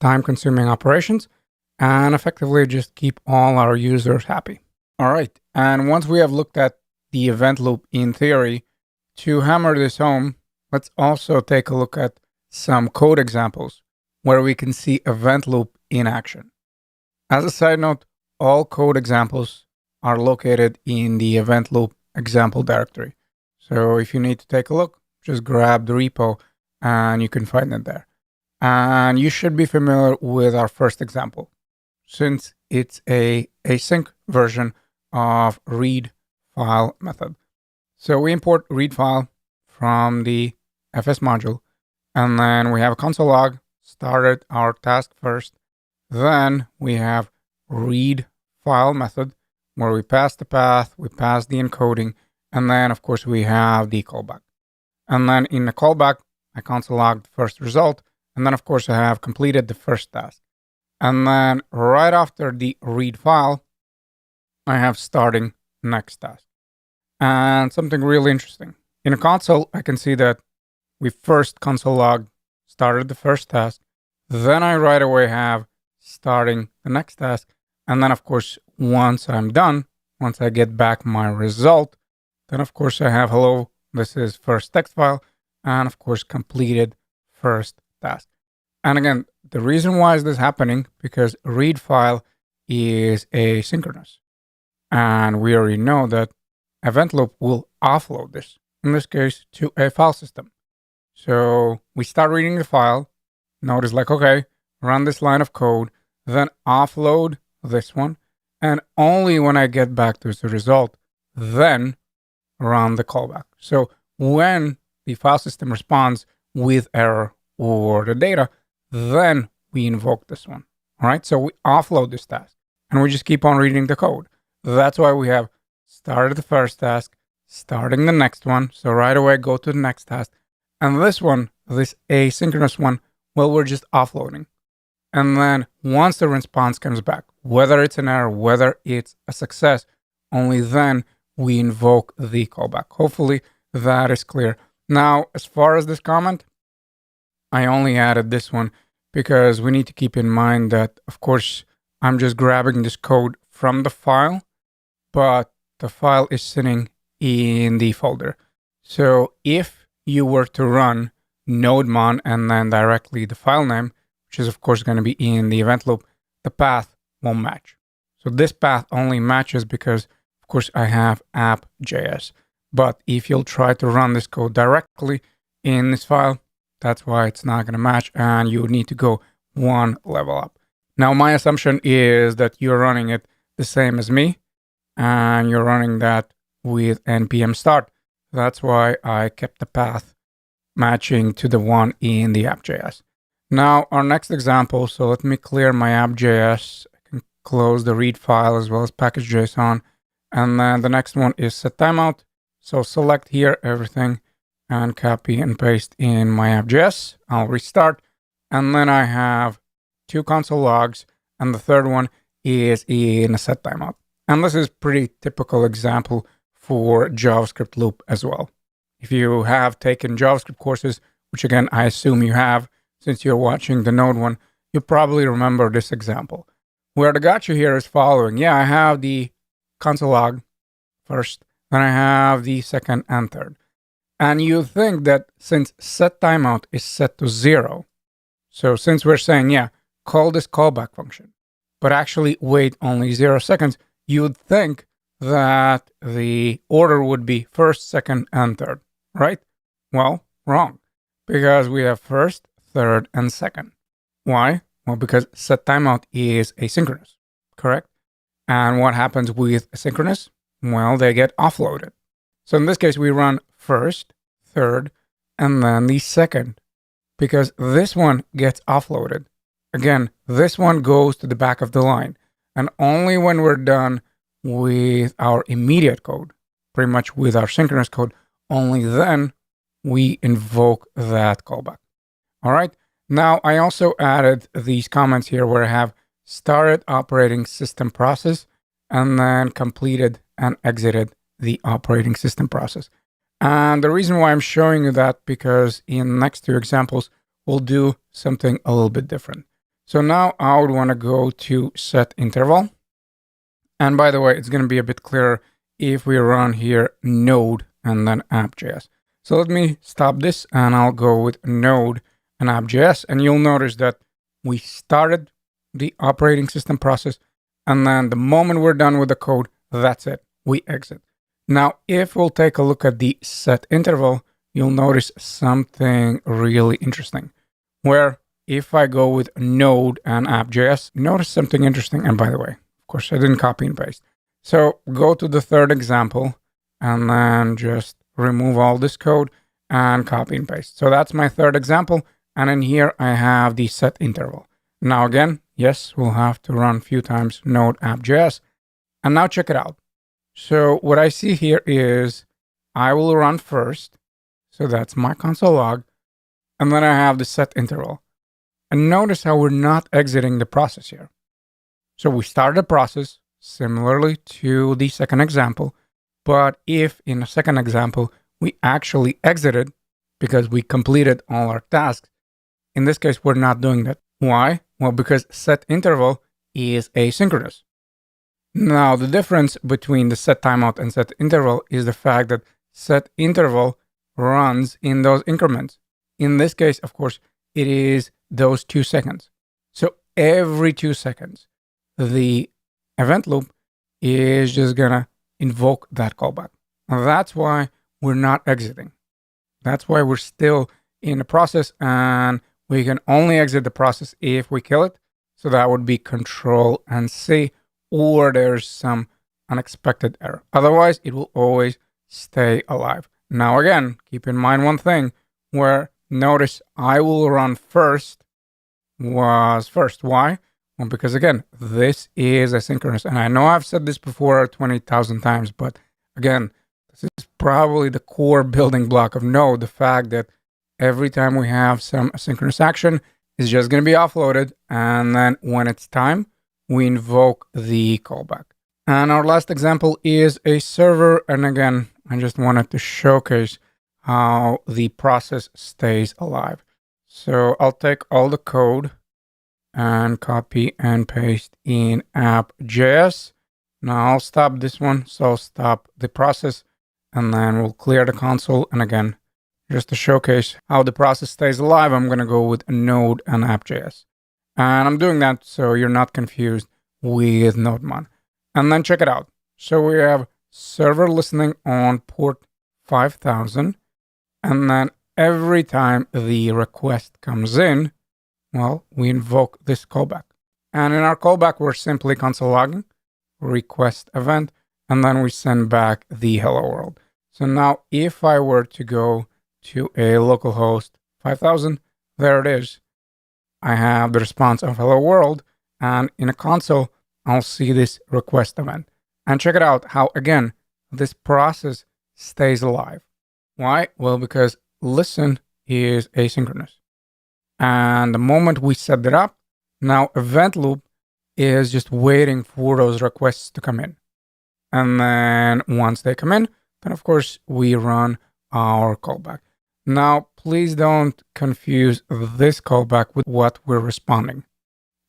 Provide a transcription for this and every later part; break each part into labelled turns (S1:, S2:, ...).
S1: time-consuming operations and effectively just keep all our users happy. All right. And once we have looked at the event loop in theory, to hammer this home, let's also take a look at some code examples where we can see event loop in action. As a side note, all code examples are located in the event loop example directory. So if you need to take a look, just grab the repo and you can find it there. And you should be familiar with our first example, since it's a async version of read file method. So we import read file from the FS module, and then we have a console log, started our task first. Then we have read file method where we pass the path, we pass the encoding, and then of course we have the callback. And then in the callback, I console log the first result, and then of course I have completed the first task. And then right after the read file, I have starting next task. And something really interesting. In a console, I can see that we first console log started the first task. Then I right away have starting the next task. And then, of course, once I'm done, once I get back my result, then, of course, I have hello, this is first text file, and, of course, completed first task. And again, the reason why is this happening, because read file is asynchronous. And we already know that event loop will offload this, in this case, to a file system. So we start reading the file, notice like, okay, run this line of code, then offload this one. And only when I get back to the result, then run the callback. So when the file system responds with error or the data, then we invoke this one. All right. So we offload this task and we just keep on reading the code. That's why we have started the first task, starting the next one. So right away, go to the next task. And this one, this asynchronous one, well, we're just offloading. And then once the response comes back, whether it's an error, whether it's a success, only then we invoke the callback. Hopefully that is clear. Now, as far as this comment, I only added this one because we need to keep in mind that, of course, I'm just grabbing this code from the file, but the file is sitting in the folder. So if you were to run nodemon and then directly the file name, which is of course going to be in the event loop, the path won't match. So this path only matches because of course I have app.js. But if you'll try to run this code directly in this file, that's why it's not going to match and you would need to go one level up. Now, my assumption is that you're running it the same as me and you're running that with npm start. That's why I kept the path matching to the one in the app.js. Now, our next example, so let me clear my app.js. I can close the read file as well as package.json. And then the next one is set timeout. So select here everything and copy and paste in my app.js. I'll restart. And then I have two console logs. And the third one is in a set timeout. And this is pretty typical example for JavaScript loop as well. If you have taken JavaScript courses, which again, I assume you have, since you're watching the Node one, you probably remember this example. Where the gotcha here is following. Yeah, I have the console log first, then I have the second and third. And you think that since set timeout is set to 0, so since we're saying, yeah, call this callback function, but actually wait only 0 seconds, you'd think that the order would be first, second, and third, right? Well, wrong, because we have first, third, and second. Why? Well, because set timeout is asynchronous, correct? And what happens with asynchronous? Well, they get offloaded. So in this case, we run first, third, and then the second, because this one gets offloaded. Again, this one goes to the back of the line. And only when we're done with our immediate code, pretty much with our synchronous code, only then we invoke that callback. All right. Now, I also added these comments here where I have started operating system process and then completed and exited the operating system process. And the reason why I'm showing you that, because in next two examples, we'll do something a little bit different. So now I would want to go to set interval. And by the way, it's going to be a bit clearer if we run here node and then app.js. So let me stop this and I'll go with node and app.js. And you'll notice that we started the operating system process. And then the moment we're done with the code, that's it. We exit. Now, if we'll take a look at the set interval, you'll notice something really interesting where if I go with node and app.js, notice something interesting. And by the way, of course, I didn't copy and paste. So go to the third example and then just remove all this code and copy and paste. So that's my third example. And in here, I have the set interval. Now, again, yes, we'll have to run a few times node app.js. And now check it out. So what I see here is I will run first. So that's my console log. And then I have the set interval. And notice how we're not exiting the process here. So we started the process similarly to the second example. But if in the second example, we actually exited because we completed all our tasks, in this case, we're not doing that. Why? Well, because set interval is asynchronous. Now, the difference between the set timeout and set interval is the fact that set interval runs in those increments. In this case, of course, it is those 2 seconds. So every 2 seconds, the event loop is just gonna invoke that callback. Now, that's why we're not exiting. That's why we're still in the process, and we can only exit the process if we kill it. So that would be Control and C, or there's some unexpected error. Otherwise, it will always stay alive. Now, again, keep in mind one thing where notice I will run first was first. Why? Well, because again, this is asynchronous. And I know I've said this before 20,000 times, but again, this is probably the core building block of Node. The fact that every time we have some asynchronous action, it's just going to be offloaded. And then when it's time, we invoke the callback. And our last example is a server. And again, I just wanted to showcase how the process stays alive. So I'll take all the code and copy and paste in app.js. Now I'll stop this one. So I'll stop the process and then we'll clear the console. And again, just to showcase how the process stays alive, I'm going to go with node and app.js. And I'm doing that so you're not confused with nodemon. And then check it out. So we have server listening on port 5000. And then every time the request comes in, well, we invoke this callback. And in our callback, we're simply console logging, request event, and then we send back the hello world. So now if I were to go to a localhost 5000, there it is. I have the response of hello world, and in a console, I'll see this request event. And check it out how, again, this process stays alive. Why? Well, because listen is asynchronous. And the moment we set it up, now event loop is just waiting for those requests to come in. And then once they come in, then of course we run our callback. Now, please don't confuse this callback with what we're responding,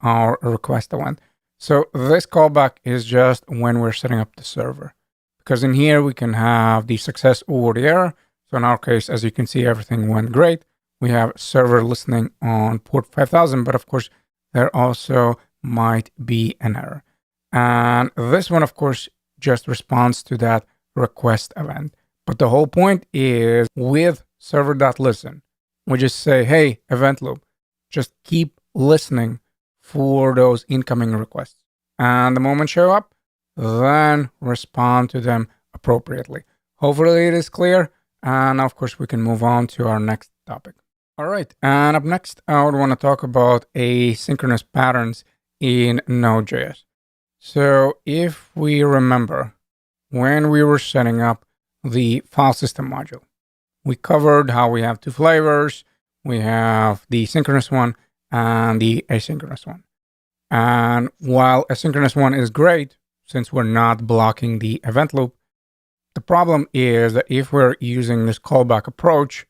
S1: our request event. So this callback is just when we're setting up the server, because in here we can have the success or the error. So in our case, as you can see, everything went great. We have server listening on port 5000, but of course, there also might be an error. And this one, of course, just responds to that request event. But the whole point is with server.listen, we just say, hey, event loop, just keep listening for those incoming requests. And the moment show up, then respond to them appropriately. Hopefully it is clear. And of course, we can move on to our next topic. All right. And up next, I would want to talk about asynchronous patterns in Node.js. So if we remember when we were setting up the file system module, we covered how we have two flavors. We have the synchronous one and the asynchronous one. And while asynchronous one is great, since we're not blocking the event loop, the problem is that if we're using this callback approach,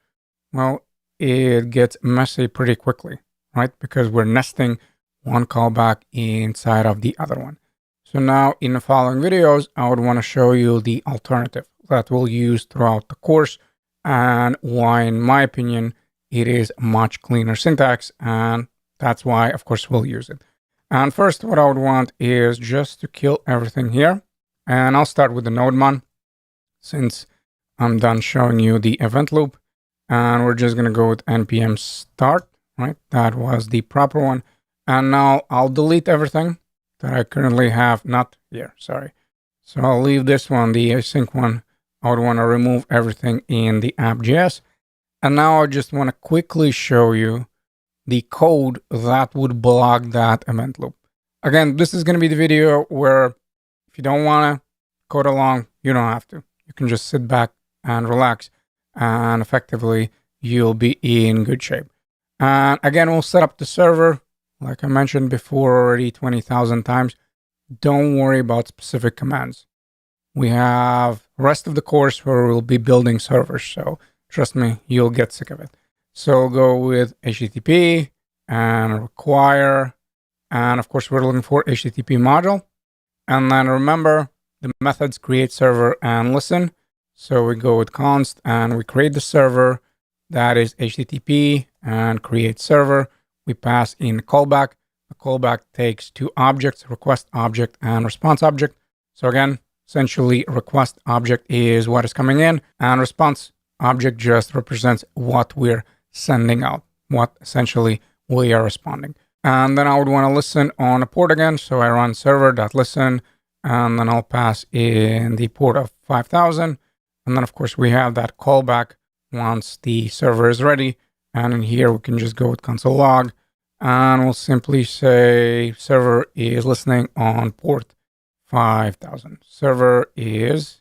S1: well, it gets messy pretty quickly, right? Because we're nesting one callback inside of the other one. So now in the following videos, I would want to show you the alternative that we'll use throughout the course and why, in my opinion, it is much cleaner syntax. And that's why, of course, we'll use it. And first, what I would want is just to kill everything here. And I'll start with the node since I'm done showing you the event loop. And we're just going to go with npm start, right? That was the proper one. And now I'll delete everything that I currently have not here. Sorry. So I'll leave this one, the async one. I would want to remove everything in the app.js. And now I just want to quickly show you the code that would block that event loop. Again, this is going to be the video where if you don't want to code along, you don't have to. You can just sit back and relax, and effectively you'll be in good shape. And again, we'll set up the server. Like I mentioned before already 20,000 times, don't worry about specific commands. We have the rest of the course where we'll be building servers. So trust me, you'll get sick of it. So we'll go with HTTP and require. And of course, we're looking for HTTP module. And then remember the methods create server and listen. So we go with const and we create the server that is HTTP and create server. We pass in callback. The callback takes two objects, request object and response object. So again, essentially request object is what is coming in and response object just represents what we're sending out, what essentially we are responding. And then I would want to listen on a port again. So I run server.listen and then I'll pass in the port of 5000. And then of course we have that callback once the server is ready. And in here we can just go with console log and we'll simply say server is listening on port 5000. Server is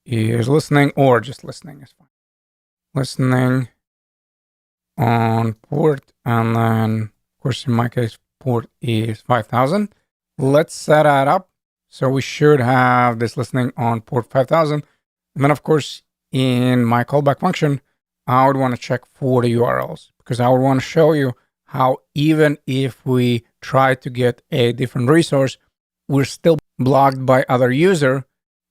S1: listening or just listening is fine. Listening on port, and then of course in my case port is 5000. Let's set that up. So we should have this listening on port 5000. And then of course in my callback function, I would want to check for the URLs because I would want to show you how even if we try to get a different resource, we're still blocked by other user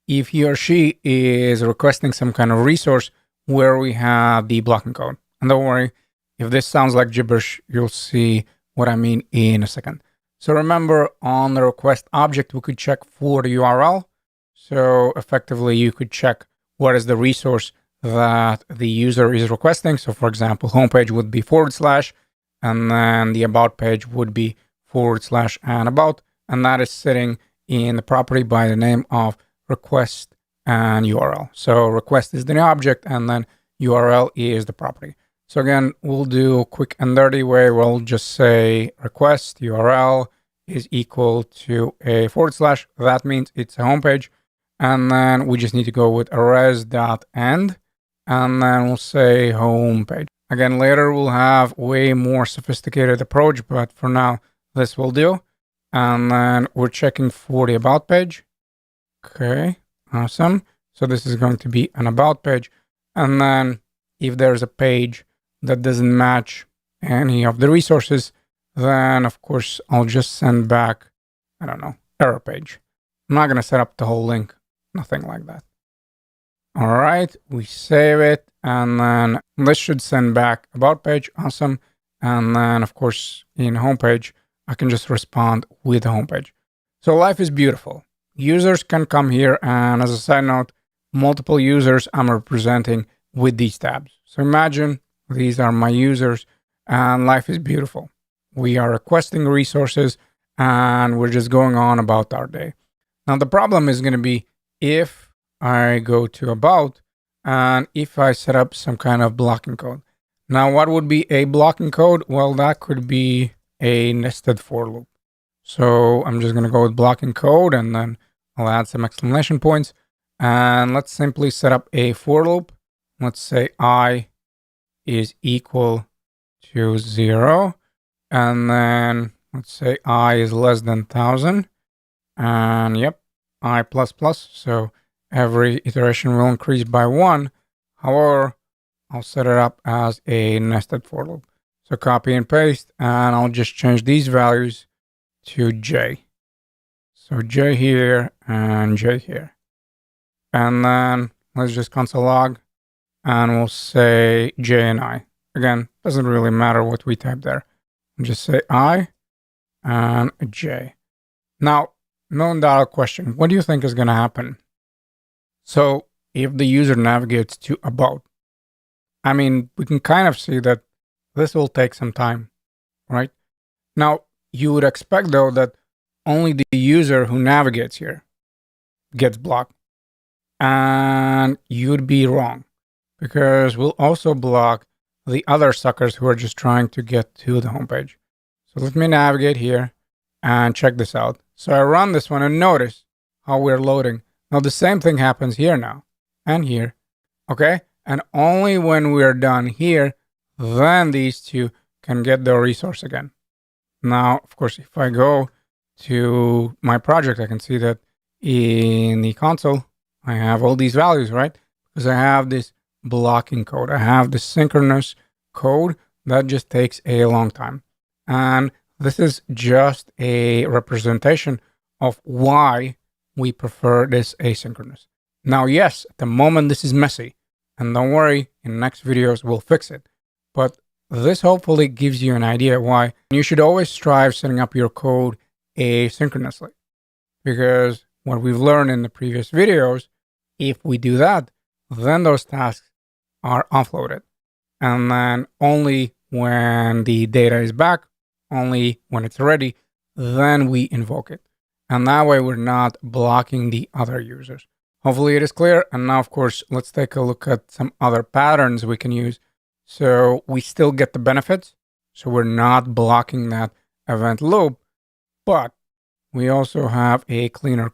S1: if he or she is requesting some kind of resource where we have the blocking code. And don't worry, if this sounds like gibberish, you'll see what I mean in a second. So remember on the request object, we could check for the URL. So effectively you could check what is the resource that the user is requesting. So for example, homepage would be /, and then the about page would be / and about. And that is sitting in the property by the name of request and URL. So request is the object and then URL is the property. So again, we'll do a quick and dirty way. We'll just say request URL is equal to a /. That means it's a homepage. And then we just need to go with res.end and then we'll say homepage. Again, later we'll have way more sophisticated approach, but for now, this will do. And then we're checking for the about page. Okay, awesome. So this is going to be an about page. And then if there's a page that doesn't match any of the resources, then of course I'll just send back, I don't know, error page. I'm not going to set up the whole link, nothing like that. All right, we save it. And then this should send back about page. Awesome. And then of course in homepage, I can just respond with the homepage. So life is beautiful. Users can come here. And as a side note, multiple users I'm representing with these tabs. So imagine these are my users and life is beautiful. We are requesting resources and we're just going on about our day. Now, the problem is going to be if I go to about and if I set up some kind of blocking code. Now, what would be a blocking code? Well, that could be a nested for loop. So I'm just going to go with blocking code and then I'll add some exclamation points. And let's simply set up a for loop. Let's say I is equal to 0. And then let's say I is less than 1000. And yep, I plus plus. So every iteration will increase by 1. However, I'll set it up as a nested for loop. So copy and paste, and I'll just change these values to J. So J here and J here. And then let's just console log and we'll say J and I. Again, doesn't really matter what we type there. We'll just say I and J. Now, million dollar question. What do you think is going to happen? So if the user navigates to about, I mean, we can kind of see that this will take some time, right? Now, you would expect though that only the user who navigates here gets blocked. And you'd be wrong because we'll also block the other suckers who are just trying to get to the homepage. So let me navigate here and check this out. So I run this one and notice how we're loading. Now the same thing happens here now and here. Okay. And only when we're done here, then these two can get the resource again. Now, of course, if I go to my project, I can see that in the console, I have all these values, right? Because I have this blocking code. I have the synchronous code that just takes a long time. And this is just a representation of why we prefer this asynchronous. Now, yes, at the moment, this is messy. And don't worry, in next videos, we'll fix it. But this hopefully gives you an idea why you should always strive setting up your code asynchronously. Because what we've learned in the previous videos, if we do that, then those tasks are offloaded. And then only when the data is back, only when it's ready, then we invoke it. And that way we're not blocking the other users. Hopefully it is clear. And now, of course, let's take a look at some other patterns we can use. So we still get the benefits. So we're not blocking that event loop, but we also have a cleaner